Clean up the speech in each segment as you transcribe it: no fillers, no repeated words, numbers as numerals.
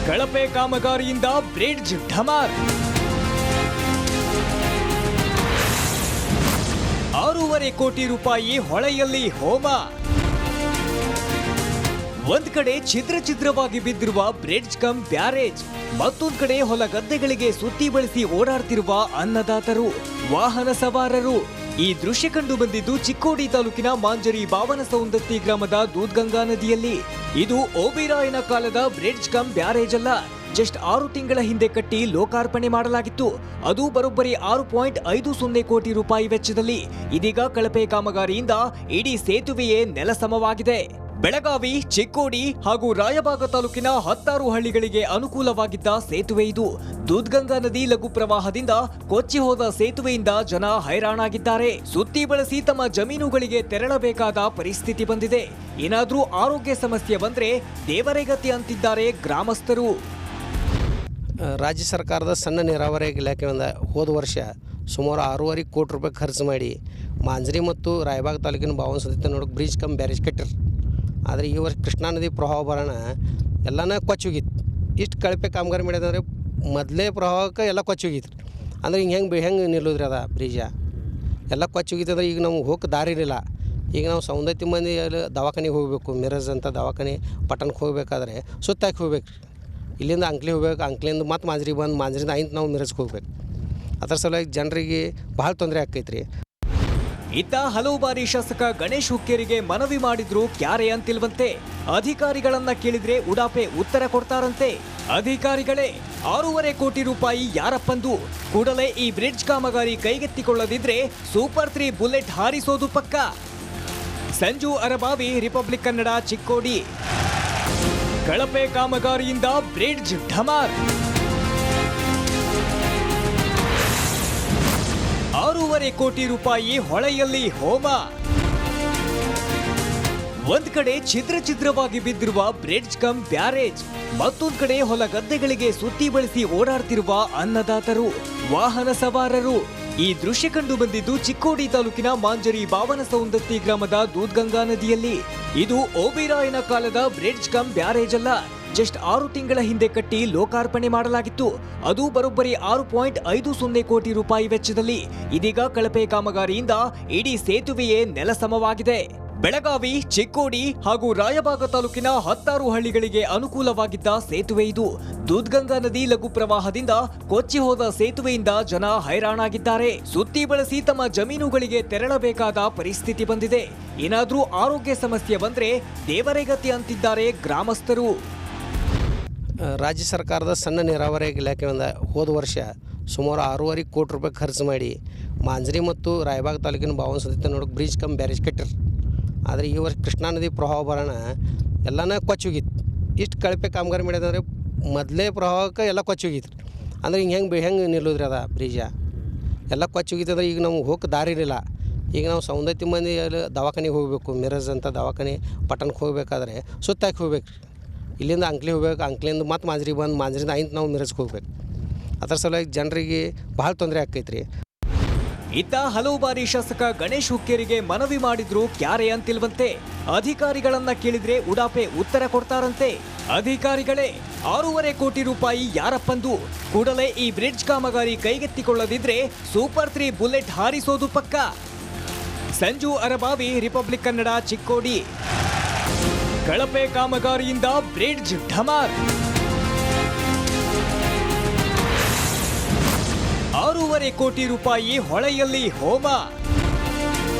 ಕಳಪೆ ಕಾಮಗಾರಿಯಿಂದ ಬ್ರಿಡ್ಜ್ ಢಮಾರ್. 6.5 ಕೋಟಿ ರೂಪಾಯಿ ಹೊಳೆಯಲ್ಲಿ ಹೋಮ. ಒಂದ್ ಕಡೆ ಛಿದ್ರವಾಗಿ ಬಿದ್ದಿರುವ ಬ್ರಿಡ್ಜ್ ಕಮ್ ಬ್ಯಾರೇಜ್, ಮತ್ತೊಂದ್ ಕಡೆ ಹೊಲ ಗದ್ದೆಗಳಿಗೆ ಸುತ್ತಿ ಬಳಸಿ ಓಡಾಡ್ತಿರುವ ಅನ್ನದಾತರು, ವಾಹನ ಸವಾರರು. ಈ ದೃಶ್ಯ ಕಂಡು ಬಂದಿದ್ದು ಚಿಕ್ಕೋಡಿ ತಾಲೂಕಿನ ಮಾಂಜರಿ ಬಾವನಸೌಂದತ್ತಿ ಗ್ರಾಮದ ದೂದ್ಗಂಗಾ ನದಿಯಲ್ಲಿ. ಇದು ಓಬಿರಾಯನ ಕಾಲದ ಬ್ರಿಡ್ಜ್ ಕಮ್ ಬ್ಯಾರೇಜ್ ಅಲ್ಲ, ಜಸ್ಟ್ 6 ತಿಂಗಳ ಹಿಂದೆ ಕಟ್ಟಿ ಲೋಕಾರ್ಪಣೆ ಮಾಡಲಾಗಿತ್ತು. ಅದು ಬರೋಬ್ಬರಿ 6.50 ಕೋಟಿ ರೂಪಾಯಿ ವೆಚ್ಚದಲ್ಲಿ. ಇದೀಗ ಕಳಪೆ ಕಾಮಗಾರಿಯಿಂದ ಇಡೀ ಸೇತುವೆಯೇ ನೆಲಸಮವಾಗಿದೆ. ಬೆಳಗಾವಿ, ಚಿಕ್ಕೋಡಿ ಹಾಗೂ ರಾಯಬಾಗ ತಾಲೂಕಿನ 16 ಹಳ್ಳಿಗಳಿಗೆ ಅನುಕೂಲವಾಗಿದ್ದ ಸೇತುವೆ ಇದು. ದೂದ್ಗಂಗಾ ನದಿ ಲಘು ಪ್ರವಾಹದಿಂದ ಕೊಚ್ಚಿ ಹೋದ ಸೇತುವೆಯಿಂದ ಜನ ಹೈರಾಣಾಗಿದ್ದಾರೆ. ಸುತ್ತಿ ಬಳಸಿ ತಮ್ಮ ಜಮೀನುಗಳಿಗೆ ತೆರಳಬೇಕಾದ ಪರಿಸ್ಥಿತಿ ಬಂದಿದೆ. ಏನಾದ್ರೂ ಆರೋಗ್ಯ ಸಮಸ್ಯೆ ಬಂದ್ರೆ ದೇವರೇಗತಿ ಅಂತಿದ್ದಾರೆ ಗ್ರಾಮಸ್ಥರು. ರಾಜ್ಯ ಸರ್ಕಾರದ ಸಣ್ಣ ನೀರಾವರಿ ಇಲಾಖೆಯಿಂದ ಹೋದ ವರ್ಷ ಸುಮಾರು 6.5 ಕೋಟಿ ರೂಪಾಯಿ ಖರ್ಚು ಮಾಡಿ ಮಾಂಜರಿ ಮತ್ತು ರಾಯಬಾಗ ತಾಲೂಕಿನ ಬಾವನಸೌಂದತ್ತಿ ನೋಡೋಕೆ ಬ್ರಿಡ್ಜ್ ಕಮ್ ಬ್ಯಾರೇಜ್ ಕಟ್ಟಿರು. ಆದರೆ ಈ ವರ್ಷ ಕೃಷ್ಣಾ ನದಿ ಪ್ರವಾಹ ಬರೋಣ ಎಲ್ಲನ ಕೊಚ್ಚಿ ಹೋಗಿತ್ತು. ಇಷ್ಟು ಕಳಪೆ ಕಾಮಗಾರಿ ಮಾಡಿದಂದ್ರೆ ಮೊದಲೇ ಪ್ರವಾಹಕ್ಕೆ ಎಲ್ಲ ಕೊಚ್ಚಿ ಹೋಗಿತ್ತು. ಅಂದ್ರೆ ಹೆಂಗೆ ನಿಲ್ಲೋದ್ರಿ ಅದ ಬ್ರಿಡ್ಜ ಎಲ್ಲ ಕೊಚ್ಚಿ ಹೋಗಿತ್ತಂದ್ರೆ ಈಗ ನಮ್ಗೆ ಹೋಗಕ್ಕೆ ದಾರಿ ಇರಲಿಲ್ಲ. ಈಗ ನಾವು ಸೌಂದತ್ತಿ ಮಂದಿ ದವಾಖಾನೆಗೆ ಹೋಗಬೇಕು, ಮಿರಜ್ ಅಂತ ದವಾಖಾನೆ ಪಟ್ಟಣಕ್ಕೆ ಹೋಗಬೇಕಾದ್ರೆ ಸುತ್ತಾಕಿ ಹೋಗ್ಬೇಕು. ಇಲ್ಲಿಂದ ಅಂಕ್ಲಿ ಹೋಗ್ಬೇಕು, ಅಂಕ್ಲಿಂದ ಮತ್ತು ಮಾಂಜರಿ ಬಂದು ಮಾಂಜರಿಂದ ಐಂತ ನಾವು ಮಿರಜ್ಗೆ ಹೋಗ್ಬೇಕು. ಅದರ ಸಲುವಾಗಿ ಜನರಿಗೆ ಭಾಳ ತೊಂದರೆ ಆಕೈತ್ರಿ. ಇತ್ತ ಹಲವು ಬಾರಿ ಶಾಸಕ ಗಣೇಶ್ ಹುಕ್ಕೇರಿಗೆ ಮನವಿ ಮಾಡಿದ್ರು, ಕ್ಯಾರೆ ಅಂತಿಲ್ವಂತೆ. ಅಧಿಕಾರಿಗಳನ್ನ ಕೇಳಿದ್ರೆ ಉಡಾಪೆ ಉತ್ತರ ಕೊಡ್ತಾರಂತೆ. ಅಧಿಕಾರಿಗಳೇ 6.5 ಕೋಟಿ ರೂಪಾಯಿ ಯಾರಪ್ಪಂದು, ಕೂಡಲೇ ಈ ಬ್ರಿಡ್ಜ್ ಕಾಮಗಾರಿ ಕೈಗೆತ್ತಿಕೊಳ್ಳದಿದ್ರೆ ಸೂಪರ್ 3 ಬುಲೆಟ್ ಹಾರಿಸೋದು ಪಕ್ಕ. ಸಂಜು ಅರಬಾವಿ, ರಿಪಬ್ಲಿಕ್ ಕನ್ನಡ, ಚಿಕ್ಕೋಡಿ. ಕಳಪೆ ಕಾಮಗಾರಿಯಿಂದ ಬ್ರಿಡ್ಜ್ ಢಮಾರ್. 6.5 ಕೋಟಿ ರೂಪಾಯಿ ಹೊಳೆಯಲ್ಲಿ ಹೋಮ. ಒಂದ್ ಕಡೆ ಛಿದ್ರವಾಗಿ ಬಿದ್ದಿರುವ ಬ್ರಿಡ್ಜ್ ಕಮ್ ಬ್ಯಾರೇಜ್, ಮತ್ತೊಂದ್ ಕಡೆ ಹೊಲ ಗದ್ದೆಗಳಿಗೆ ಸುತ್ತಿ ಬಳಸಿ ಓಡಾಡ್ತಿರುವ ಅನ್ನದಾತರು, ವಾಹನ ಸವಾರರು. ಈ ದೃಶ್ಯ ಕಂಡು ಬಂದಿದ್ದು ಚಿಕ್ಕೋಡಿ ತಾಲೂಕಿನ ಮಾಂಜರಿ ಬಾವನಸೌಂದತ್ತಿ ಗ್ರಾಮದ ದೂದ್ಗಂಗಾ ನದಿಯಲ್ಲಿ. ಇದು ಓಬಿರಾಯನ ಕಾಲದ ಬ್ರಿಡ್ಜ್ ಕಮ್ ಬ್ಯಾರೇಜ್ ಅಲ್ಲ, ಜಸ್ಟ್ 6 ತಿಂಗಳ ಹಿಂದೆ ಕಟ್ಟಿ ಲೋಕಾರ್ಪಣೆ ಮಾಡಲಾಗಿತ್ತು. ಅದು ಬರೋಬ್ಬರಿ 6.50 ಕೋಟಿ ರೂಪಾಯಿ ವೆಚ್ಚದಲ್ಲಿ. ಇದೀಗ ಕಳಪೆ ಕಾಮಗಾರಿಯಿಂದ ಇಡೀ ಸೇತುವೆಯೇ ನೆಲಸಮವಾಗಿದೆ. ಬೆಳಗಾವಿ, ಚಿಕ್ಕೋಡಿ ಹಾಗೂ ರಾಯಬಾಗ ತಾಲೂಕಿನ 16 ಹಳ್ಳಿಗಳಿಗೆ ಅನುಕೂಲವಾಗಿದ್ದ ಸೇತುವೆ ಇದು. ದೂದ್ಗಂಗಾ ನದಿ ಲಘು ಪ್ರವಾಹದಿಂದ ಕೊಚ್ಚಿ ಹೋದ ಸೇತುವೆಯಿಂದ ಜನ ಹೈರಾಣಾಗಿದ್ದಾರೆ. ಸುತ್ತಿ ಬಳಸಿ ತಮ್ಮ ಜಮೀನುಗಳಿಗೆ ತೆರಳಬೇಕಾದ ಪರಿಸ್ಥಿತಿ ಬಂದಿದೆ. ಏನಾದ್ರೂ ಆರೋಗ್ಯ ಸಮಸ್ಯೆ ಬಂದ್ರೆ ದೇವರೇಗತಿ ಅಂತಿದ್ದಾರೆ ಗ್ರಾಮಸ್ಥರು. ರಾಜ್ಯ ಸರ್ಕಾರದ ಸಣ್ಣ ನೀರಾವರಿ ಇಲಾಖೆಯಿಂದ ಹೋದ ವರ್ಷ ಸುಮಾರು 6.5 ಕೋಟಿ ರೂಪಾಯಿ ಖರ್ಚು ಮಾಡಿ ಮಾಂಜರಿ ಮತ್ತು ರಾಯಬಾಗ ತಾಲೂಕಿನ ಬಾವನಸೌಂದತ್ತಿ ನೋಡೋಕೆ ಬ್ರಿಡ್ಜ್ ಕಮ್ ಬ್ಯಾರೇಜ್ ಕಟ್ಟಿರು. ಆದರೆ ಈ ವರ್ಷ ಕೃಷ್ಣಾ ನದಿ ಪ್ರವಾಹ ಬರೋಣ ಎಲ್ಲನ ಕೊಚ್ಚಿ ಹೋಗಿತ್ತು. ಇಷ್ಟು ಕಳಪೆ ಕಾಮಗಾರಿ ಮಾಡಿದಂದ್ರೆ ಮೊದಲೇ ಪ್ರವಾಹಕ್ಕೆ ಎಲ್ಲ ಕೊಚ್ಚಿ ಹೋಗಿತ್ತು. ಅಂದ್ರೆ ಹೆಂಗೆ ನಿಲ್ಲೋದ್ರಿ ಅದ ಬ್ರಿಡ್ಜ ಎಲ್ಲ ಕೊಚ್ಚಿ ಹೋಗಿತ್ತಂದ್ರೆ ಈಗ ನಮ್ಗೆ ಹೋಗಕ್ಕೆ ದಾರಿ ಇರಲಿಲ್ಲ. ಈಗ ನಾವು ಸೌಂದತ್ತಿ ಮಂದಿ ದವಾಖಾನೆಗೆ ಹೋಗಬೇಕು, ಮಿರಜ್ ಅಂತ ದವಾಖಾನೆ ಪಟ್ಟಣಕ್ಕೆ ಹೋಗಬೇಕಾದ್ರೆ ಸುತ್ತಾಕಿ ಹೋಗ್ಬೇಕು. ಇಲ್ಲಿಂದ ಅಂಕ್ಲಿ ಹೋಗ್ಬೇಕು, ಅಂಕ್ಲಿಂದ ಮತ್ತು ಮಾಂಜರಿ ಬಂದು ಮಾಂಜರಿಂದ ಐಂತ ನಾವು ಮಿರಜ್ಗೆ ಹೋಗ್ಬೇಕು. ಅದರ ಸಲುವಾಗಿ ಜನರಿಗೆ ಭಾಳ ತೊಂದರೆ ಆಕೈತ್ರಿ. ಇತ್ತ ಹಲವು ಬಾರಿ ಶಾಸಕ ಗಣೇಶ್ ಹುಕ್ಕೇರಿಗೆ ಮನವಿ ಮಾಡಿದ್ರು, ಕ್ಯಾರೆ ಅಂತಿಲ್ವಂತೆ. ಅಧಿಕಾರಿಗಳನ್ನ ಕೇಳಿದ್ರೆ ಉಡಾಪೆ ಉತ್ತರ ಕೊಡ್ತಾರಂತೆ. ಅಧಿಕಾರಿಗಳೇ 6.5 ಕೋಟಿ ರೂಪಾಯಿ ಯಾರಪ್ಪಂದು, ಕೂಡಲೇ ಈ ಬ್ರಿಡ್ಜ್ ಕಾಮಗಾರಿ ಕೈಗೆತ್ತಿಕೊಳ್ಳದಿದ್ರೆ ಸೂಪರ್ 3 ಬುಲೆಟ್ ಹಾರಿಸೋದು ಪಕ್ಕ. ಸಂಜು ಅರಬಾವಿ, ರಿಪಬ್ಲಿಕ್ ಕನ್ನಡ, ಚಿಕ್ಕೋಡಿ. ಕಳಪೆ ಕಾಮಗಾರಿಯಿಂದ ಬ್ರಿಡ್ಜ್ ಢಮಾರ್. 6.5 ಕೋಟಿ ರೂಪಾಯಿ ಹೊಳೆಯಲ್ಲಿ ಹೋಮ.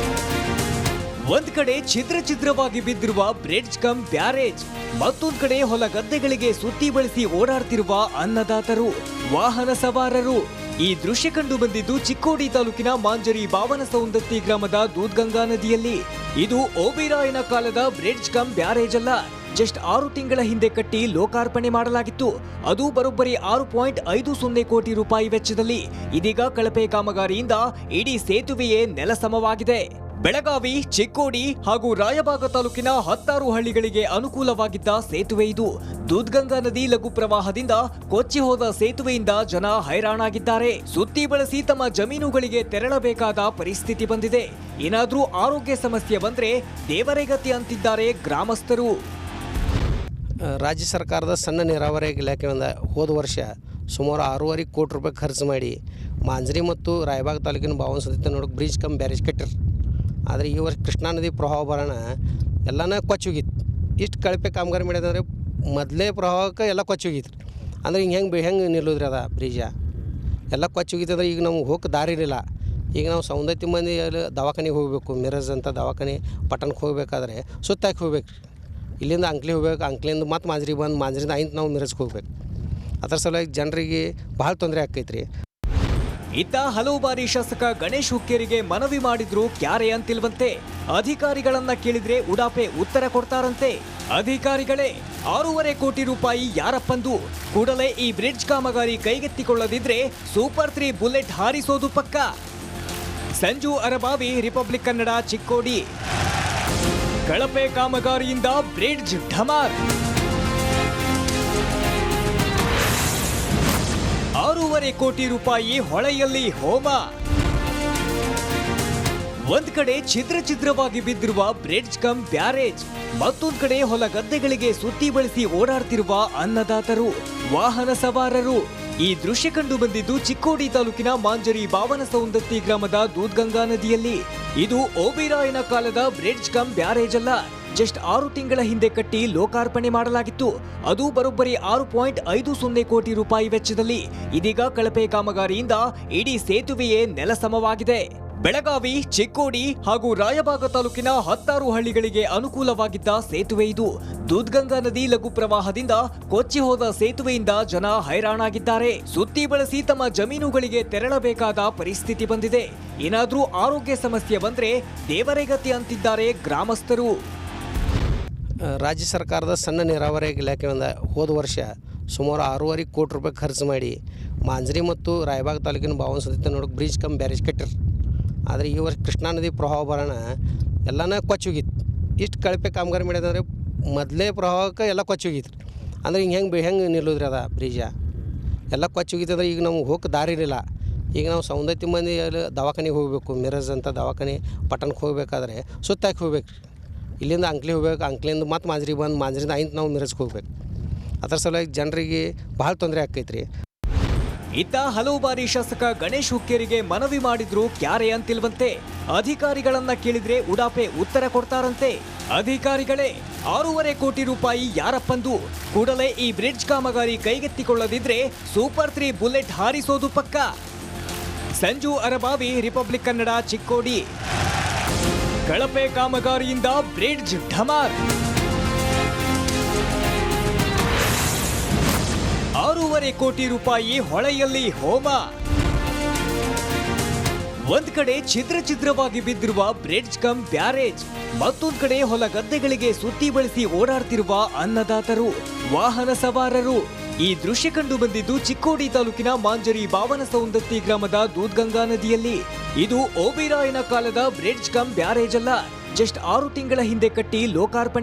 ಒಂದ್ ಕಡೆ ಛಿದ್ರವಾಗಿ ಬಿದ್ದಿರುವ ಬ್ರಿಡ್ಜ್ ಕಮ್ ಬ್ಯಾರೇಜ್, ಮತ್ತೊಂದ್ ಕಡೆ ಹೊಲ ಗದ್ದೆಗಳಿಗೆ ಸುತ್ತಿ ಬಳಸಿ ಓಡಾಡ್ತಿರುವ ಅನ್ನದಾತರು, ವಾಹನ ಸವಾರರು. ಈ ದೃಶ್ಯ ಕಂಡು ಬಂದಿದ್ದು ಚಿಕ್ಕೋಡಿ ತಾಲೂಕಿನ ಮಾಂಜರಿ ಬಾವನಸೌಂದತ್ತಿ ಗ್ರಾಮದ ದೂದ್ಗಂಗಾ ನದಿಯಲ್ಲಿ. ಇದು ಓಬಿರಾಯನ ಕಾಲದ ಬ್ರಿಡ್ಜ್ ಕಮ್ ಬ್ಯಾರೇಜ್ ಅಲ್ಲ, ಜಸ್ಟ್ 6 ತಿಂಗಳ ಹಿಂದೆ ಕಟ್ಟಿ ಲೋಕಾರ್ಪಣೆ ಮಾಡಲಾಗಿತ್ತು. ಅದು ಬರೋಬ್ಬರಿ 6.50 ಕೋಟಿ ರೂಪಾಯಿ ವೆಚ್ಚದಲ್ಲಿ. ಇದೀಗ ಕಳಪೆ ಕಾಮಗಾರಿಯಿಂದ ಇಡೀ ಸೇತುವೆಯೇ ನೆಲಸಮವಾಗಿದೆ. ಬೆಳಗಾವಿ, ಚಿಕ್ಕೋಡಿ ಹಾಗೂ ರಾಯಬಾಗ ತಾಲೂಕಿನ 16 ಹಳ್ಳಿಗಳಿಗೆ ಅನುಕೂಲವಾಗಿದ್ದ ಸೇತುವೆ ಇದು. ದೂದ್ಗಂಗಾ ನದಿ ಲಘು ಪ್ರವಾಹದಿಂದ ಕೊಚ್ಚಿ ಹೋದ ಸೇತುವೆಯಿಂದ ಜನ ಹೈರಾಣಾಗಿದ್ದಾರೆ. ಸುತ್ತಿ ಬಳಸಿ ತಮ್ಮ ಜಮೀನುಗಳಿಗೆ ತೆರಳಬೇಕಾದ ಪರಿಸ್ಥಿತಿ ಬಂದಿದೆ. ಏನಾದ್ರೂ ಆರೋಗ್ಯ ಸಮಸ್ಯೆ ಬಂದ್ರೆ ದೇವರೇಗತಿ ಅಂತಿದ್ದಾರೆ ಗ್ರಾಮಸ್ಥರು. ರಾಜ್ಯ ಸರ್ಕಾರದ ಸಣ್ಣ ನೀರಾವರಿ ಇಲಾಖೆಯಿಂದ ಹೋದ ವರ್ಷ ಸುಮಾರು 6.5 ಕೋಟಿ ರೂಪಾಯಿ ಖರ್ಚು ಮಾಡಿ ಮಾಂಜ್ರಿ ಮತ್ತು ರಾಯಬಾಗ್ ತಾಲೂಕಿನ ಬಾವನ ಸದಿತ ನೋಡೋಕೆ ಬ್ರಿಡ್ಜ್ ಕಮ್ ಬ್ಯಾರೇಜ್ ಕಟ್ಟಿರು. ಆದರೆ ಈ ವರ್ಷ ಕೃಷ್ಣಾ ನದಿ ಪ್ರವಾಹ ಬರೋಣ ಎಲ್ಲನ ಕೊಚ್ಚೋಗಿತ್ತು. ಇಷ್ಟು ಕಳಪೆ ಕಾಮಗಾರಿ ಮಾಡಿದಂದ್ರೆ ಮೊದಲೇ ಪ್ರವಾಹಕ್ಕೆ ಎಲ್ಲ ಕೊಚ್ಚೋಗಿತ್ತು. ಅಂದ್ರೆ ಹೆಂಗೆ ನಿಲ್ಲೋದ್ರಿ ಅದ ಬ್ರಿಡ್ಜ ಎಲ್ಲ ಕೊಚ್ಚೋಗಿತ್ತಂದ್ರೆ ಈಗ ನಮ್ಗೆ ಹೋಗಕ್ಕೆ ದಾರಿ ಇರಲಿಲ್ಲ. ಈಗ ನಾವು ಸೌಂದತ್ತಿ ಮಂದಿ ಅಲ್ಲಿ ದವಾಖಾನೆಗೆ ಹೋಗಬೇಕು, ಮಿರಜ್ ಅಂತ ದವಾಖಾನೆ ಪಟ್ಟಣಕ್ಕೆ ಹೋಗಬೇಕಾದ್ರೆ ಸುತ್ತಾಕಿ ಹೋಗ್ಬೇಕು. ಇಲ್ಲಿಂದ ಅಂಕ್ಲಿ ಹೋಗ್ಬೇಕು, ಅಂಕ್ಲಿಂದ ಮತ್ತು ಮಾಂಜ್ರಿಗೆ ಬಂದು ಮಾಂಜ್ರಿಂದ ಐಂತ ನಾವು ಮಿರಜ್ಗೆ ಹೋಗ್ಬೇಕು. ಅದರ ಸಲುವಾಗಿ ಜನರಿಗೆ ಭಾಳ ತೊಂದರೆ ಆಕೈತ್ರಿ. ಇತ್ತ ಹಲವು ಬಾರಿ ಶಾಸಕ ಗಣೇಶ್ ಹುಕ್ಕೇರಿಗೆ ಮನವಿ ಮಾಡಿದ್ರು, ಕ್ಯಾರೆ ಅಂತಿಲ್ವಂತೆ. ಅಧಿಕಾರಿಗಳನ್ನ ಕೇಳಿದ್ರೆ ಉಡಾಪೆ ಉತ್ತರ ಕೊಡ್ತಾರಂತೆ. ಅಧಿಕಾರಿಗಳೇ 6.5 ಕೋಟಿ ರೂಪಾಯಿ ಯಾರಪ್ಪಂದು, ಕೂಡಲೇ ಈ ಬ್ರಿಡ್ಜ್ ಕಾಮಗಾರಿ ಕೈಗೆತ್ತಿಕೊಳ್ಳದಿದ್ರೆ ಸೂಪರ್ 3 ಬುಲೆಟ್ ಹಾರಿಸೋದು ಪಕ್ಕ. ಸಂಜು ಅರಬಾವಿ, ರಿಪಬ್ಲಿಕ್ ಕನ್ನಡ, ಚಿಕ್ಕೋಡಿ. ಕಳಪೆ ಕಾಮಗಾರಿಯಿಂದ ಬ್ರಿಡ್ಜ್ ಢಮಾರ್. 6.5 ಕೋಟಿ ರೂಪಾಯಿ ಹೊಳೆಯಲ್ಲಿ ಹೋಮ. ಒಂದ್ ಕಡೆ ಛಿದ್ರವಾಗಿ ಬಿದ್ದಿರುವ ಬ್ರಿಡ್ಜ್ ಕಮ್ ಬ್ಯಾರೇಜ್, ಮತ್ತೊಂದ್ ಕಡೆ ಹೊಲ ಗದ್ದೆಗಳಿಗೆ ಸುತ್ತಿ ಬಳಸಿ ಓಡಾಡ್ತಿರುವ ಅನ್ನದಾತರು, ವಾಹನ ಸವಾರರು. ಈ ದೃಶ್ಯ ಕಂಡು ಬಂದಿದ್ದು ಚಿಕ್ಕೋಡಿ ತಾಲೂಕಿನ ಮಾಂಜರಿ ಬಾವನ ಸೌಂದತ್ತಿ ಗ್ರಾಮದ ದೂದ್ಗಂಗಾ ನದಿಯಲ್ಲಿ. ಇದು ಓಬಿರಾಯನ ಕಾಲದ ಬ್ರಿಡ್ಜ್ ಕಮ್ ಬ್ಯಾರೇಜ್ ಅಲ್ಲ, ಜಸ್ಟ್ 6 ತಿಂಗಳ ಹಿಂದೆ ಕಟ್ಟಿ ಲೋಕಾರ್ಪಣೆ ಮಾಡಲಾಗಿತ್ತು. ಅದು ಬರೋಬ್ಬರಿ 6.50 ಕೋಟಿ ರೂಪಾಯಿ ವೆಚ್ಚದಲ್ಲಿ. ಇದೀಗ ಕಳಪೆ ಕಾಮಗಾರಿಯಿಂದ ಇಡೀ ಸೇತುವೆಯೇ ನೆಲಸಮವಾಗಿದೆ. ಬೆಳಗಾವಿ, ಚಿಕ್ಕೋಡಿ ಹಾಗೂ ರಾಯಬಾಗ ತಾಲೂಕಿನ 10 ಹಳ್ಳಿಗಳಿಗೆ ಅನುಕೂಲವಾಗಿದ್ದ ಸೇತುವೆ ಇದು. ದೂದ್ಗಂಗಾ ನದಿ ಲಘು ಪ್ರವಾಹದಿಂದ ಕೊಚ್ಚಿ ಹೋದ ಸೇತುವೆಯಿಂದ ಜನ ಹೈರಾಣಾಗಿದ್ದಾರೆ. ಸುತ್ತಿ ಬಳಸಿ ತಮ್ಮ ಜಮೀನುಗಳಿಗೆ ತೆರಳಬೇಕಾದ ಪರಿಸ್ಥಿತಿ ಬಂದಿದೆ. ಏನಾದ್ರೂ ಆರೋಗ್ಯ ಸಮಸ್ಯೆ ಬಂದ್ರೆ ದೇವರೇ ಗತಿ ಅಂತಿದ್ದಾರೆ ಗ್ರಾಮಸ್ಥರು. ರಾಜ್ಯ ಸರ್ಕಾರದ ಸಣ್ಣ ನೀರಾವರಿ ಇಲಾಖೆಯಿಂದ ಹೋದ ವರ್ಷ ಸುಮಾರು 6.5 ಕೋಟಿ ರೂಪಾಯಿ ಖರ್ಚು ಮಾಡಿ ಮಾಂಜ್ರಿ ಮತ್ತು ರಾಯಬಾಗ್ ತಾಲೂಕಿನ ಬಾವನ ಸದಿತ ನೋಡೋಕೆ ಬ್ರಿಡ್ಜ್ ಕಮ್ ಬ್ಯಾರೇಜ್ ಕಟ್ಟಿರು. ಆದರೆ ಈ ವರ್ಷ ಕೃಷ್ಣಾ ನದಿ ಪ್ರವಾಹ ಬರೋಣ ಎಲ್ಲನ ಕೊಚ್ಚೋಗಿತ್ತು. ಇಷ್ಟು ಕಳಪೆ ಕಾಮಗಾರಿ ಮಾಡಿದಂದ್ರೆ ಮೊದಲೇ ಪ್ರವಾಹಕ್ಕೆ ಎಲ್ಲ ಕೊಚ್ಚೋಗಿತ್ತು. ಅಂದ್ರೆ ಹೆಂಗೆ ನಿಲ್ಲೋದ್ರಿ ಅದ ಬ್ರಿಡ್ಜ ಎಲ್ಲ ಕೊಚ್ಚೋಗಿತ್ತಂದ್ರೆ ಈಗ ನಮ್ಗೆ ಹೋಗಕ್ಕೆ ದಾರಿ ಇರಲಿಲ್ಲ. ಈಗ ನಾವು ಸೌಂದತ್ತಿ ಮಂದಿ ಅಲ್ಲಿ ದವಾಖಾನೆಗೆ ಹೋಗಬೇಕು, ಮಿರಜ್ ಅಂತ ದವಾಖಾನೆ ಪಟ್ಟಣಕ್ಕೆ ಹೋಗಬೇಕಾದ್ರೆ ಸುತ್ತಾಕಿ ಹೋಗ್ಬೇಕು. ಇಲ್ಲಿಂದ ಅಂಕ್ಲಿ ಹೋಗ್ಬೇಕು, ಅಂಕ್ಲಿಂದ ಮತ್ತು ಮಾಂಜ್ರಿಗೆ ಬಂದು ಮಾಂಜ್ರಿಂದ ಐಂತ ನಾವು ಮಿರಜ್ಗೆ ಹೋಗ್ಬೇಕು. ಅದರ ಸಲುವಾಗಿ ಜನರಿಗೆ ಭಾಳ ತೊಂದರೆ ಆಕೈತ್ರಿ. ಇತ್ತ ಹಲವು ಬಾರಿ ಶಾಸಕ ಗಣೇಶ್ ಹುಕ್ಕೇರಿಗೆ ಮನವಿ ಮಾಡಿದ್ರು, ಕ್ಯಾರೆ ಅಂತಿಲ್ವಂತೆ. ಅಧಿಕಾರಿಗಳನ್ನ ಕೇಳಿದ್ರೆ ಉಡಾಪೆ ಉತ್ತರ ಕೊಡ್ತಾರಂತೆ. ಅಧಿಕಾರಿಗಳೇ 6.5 ಕೋಟಿ ರೂಪಾಯಿ ಯಾರಪ್ಪಂದು, ಕೂಡಲೇ ಈ ಬ್ರಿಡ್ಜ್ ಕಾಮಗಾರಿ ಕೈಗೆತ್ತಿಕೊಳ್ಳದಿದ್ರೆ ಸೂಪರ್ 3 ಬುಲೆಟ್ ಹಾರಿಸೋದು ಪಕ್ಕ. ಸಂಜು ಅರಬಾವಿ, ರಿಪಬ್ಲಿಕ್ ಕನ್ನಡ, ಚಿಕ್ಕೋಡಿ. ಕಳಪೆ ಕಾಮಗಾರಿಯಿಂದ ಬ್ರಿಡ್ಜ್ ಢಮಾರ್. 6.5 ಕೋಟಿ ರೂಪಾಯಿ ಹೊಳೆಯಲ್ಲಿ ಹೋಮ. ಒಂದ್ ಕಡೆ ಛಿದ್ರವಾಗಿ ಬಿದ್ದಿರುವ ಬ್ರಿಡ್ಜ್ ಕಮ್ ಬ್ಯಾರೇಜ್, ಮತ್ತೊಂದ್ ಕಡೆ ಹೊಲ ಗದ್ದೆಗಳಿಗೆ ಸುತ್ತಿ ಬಳಸಿ ಓಡಾಡ್ತಿರುವ ಅನ್ನದಾತರು, ವಾಹನ ಸವಾರರು. ಈ ದೃಶ್ಯ ಕಂಡು ಬಂದಿದ್ದು ಚಿಕ್ಕೋಡಿ ತಾಲೂಕಿನ ಮಾಂಜರಿ ಬಾವನ ಸೌಂದತ್ತಿ ಗ್ರಾಮದ ದೂದ್ಗಂಗಾ ನದಿಯಲ್ಲಿ. ಇದು ಓಬಿರಾಯನ ಕಾಲದ ಬ್ರಿಡ್ಜ್ ಕಮ್ ಬ್ಯಾರೇಜ್ ಅಲ್ಲ, ಜಸ್ಟ್ 6 ತಿಂಗಳ ಹಿಂದೆ ಕಟ್ಟಿ ಲೋಕಾರ್ಪಣೆ